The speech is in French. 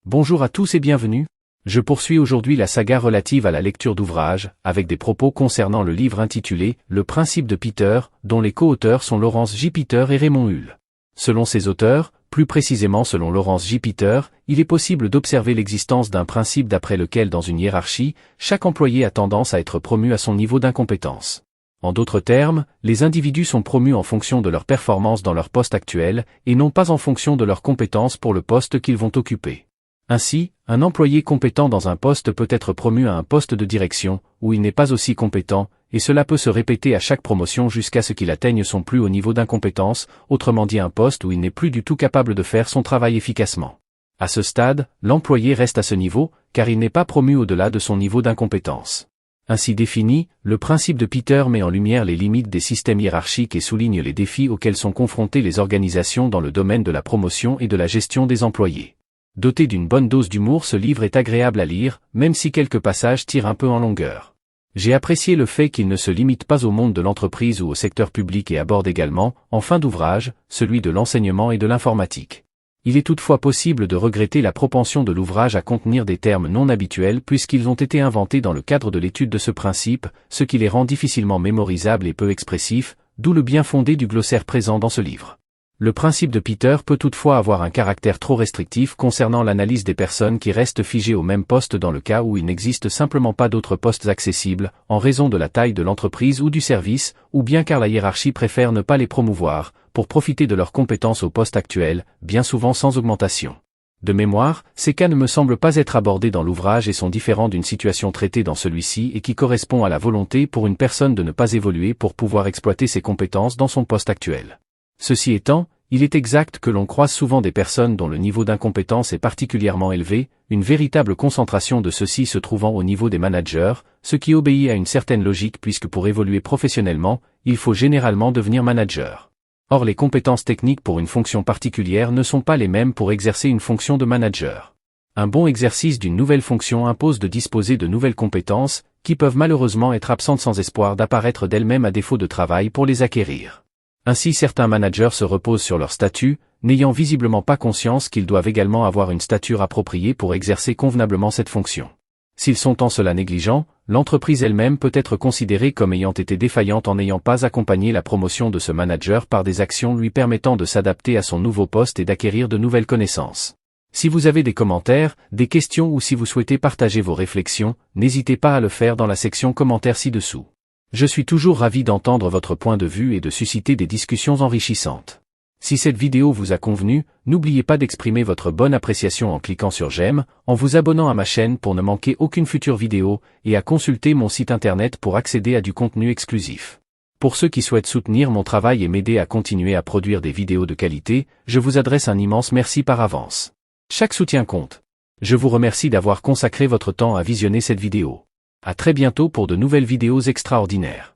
Bonjour à tous et bienvenue. Je poursuis aujourd'hui la saga relative à la lecture d'ouvrages, avec des propos concernant le livre intitulé « Le principe de Peter », dont les co-auteurs sont Laurence J. Peter et Raymond Hull. Selon ces auteurs, plus précisément selon Laurence J. Peter, il est possible d'observer l'existence d'un principe d'après lequel dans une hiérarchie, chaque employé a tendance à être promu à son niveau d'incompétence. En d'autres termes, les individus sont promus en fonction de leur performance dans leur poste actuel, et non pas en fonction de leurs compétences pour le poste qu'ils vont occuper. Ainsi, un employé compétent dans un poste peut être promu à un poste de direction, où il n'est pas aussi compétent, et cela peut se répéter à chaque promotion jusqu'à ce qu'il atteigne son plus haut niveau d'incompétence, autrement dit un poste où il n'est plus du tout capable de faire son travail efficacement. À ce stade, l'employé reste à ce niveau, car il n'est pas promu au-delà de son niveau d'incompétence. Ainsi défini, le principe de Peter met en lumière les limites des systèmes hiérarchiques et souligne les défis auxquels sont confrontées les organisations dans le domaine de la promotion et de la gestion des employés. Doté d'une bonne dose d'humour, ce livre est agréable à lire, même si quelques passages tirent un peu en longueur. J'ai apprécié le fait qu'il ne se limite pas au monde de l'entreprise ou au secteur public et aborde également, en fin d'ouvrage, celui de l'enseignement et de l'informatique. Il est toutefois possible de regretter la propension de l'ouvrage à contenir des termes non habituels puisqu'ils ont été inventés dans le cadre de l'étude de ce principe, ce qui les rend difficilement mémorisables et peu expressifs, d'où le bien fondé du glossaire présent dans ce livre. Le principe de Peter peut toutefois avoir un caractère trop restrictif concernant l'analyse des personnes qui restent figées au même poste dans le cas où il n'existe simplement pas d'autres postes accessibles, en raison de la taille de l'entreprise ou du service, ou bien car la hiérarchie préfère ne pas les promouvoir, pour profiter de leurs compétences au poste actuel, bien souvent sans augmentation. De mémoire, ces cas ne me semblent pas être abordés dans l'ouvrage et sont différents d'une situation traitée dans celui-ci et qui correspond à la volonté pour une personne de ne pas évoluer pour pouvoir exploiter ses compétences dans son poste actuel. Ceci étant, il est exact que l'on croise souvent des personnes dont le niveau d'incompétence est particulièrement élevé, une véritable concentration de ceux-ci se trouvant au niveau des managers, ce qui obéit à une certaine logique puisque pour évoluer professionnellement, il faut généralement devenir manager. Or les compétences techniques pour une fonction particulière ne sont pas les mêmes pour exercer une fonction de manager. Un bon exercice d'une nouvelle fonction impose de disposer de nouvelles compétences, qui peuvent malheureusement être absentes sans espoir d'apparaître d'elles-mêmes à défaut de travail pour les acquérir. Ainsi certains managers se reposent sur leur statut, n'ayant visiblement pas conscience qu'ils doivent également avoir une stature appropriée pour exercer convenablement cette fonction. S'ils sont en cela négligents, l'entreprise elle-même peut être considérée comme ayant été défaillante en n'ayant pas accompagné la promotion de ce manager par des actions lui permettant de s'adapter à son nouveau poste et d'acquérir de nouvelles connaissances. Si vous avez des commentaires, des questions ou si vous souhaitez partager vos réflexions, n'hésitez pas à le faire dans la section commentaires ci-dessous. Je suis toujours ravi d'entendre votre point de vue et de susciter des discussions enrichissantes. Si cette vidéo vous a convenu, n'oubliez pas d'exprimer votre bonne appréciation en cliquant sur j'aime, en vous abonnant à ma chaîne pour ne manquer aucune future vidéo, et à consulter mon site internet pour accéder à du contenu exclusif. Pour ceux qui souhaitent soutenir mon travail et m'aider à continuer à produire des vidéos de qualité, je vous adresse un immense merci par avance. Chaque soutien compte. Je vous remercie d'avoir consacré votre temps à visionner cette vidéo. À très bientôt pour de nouvelles vidéos extraordinaires.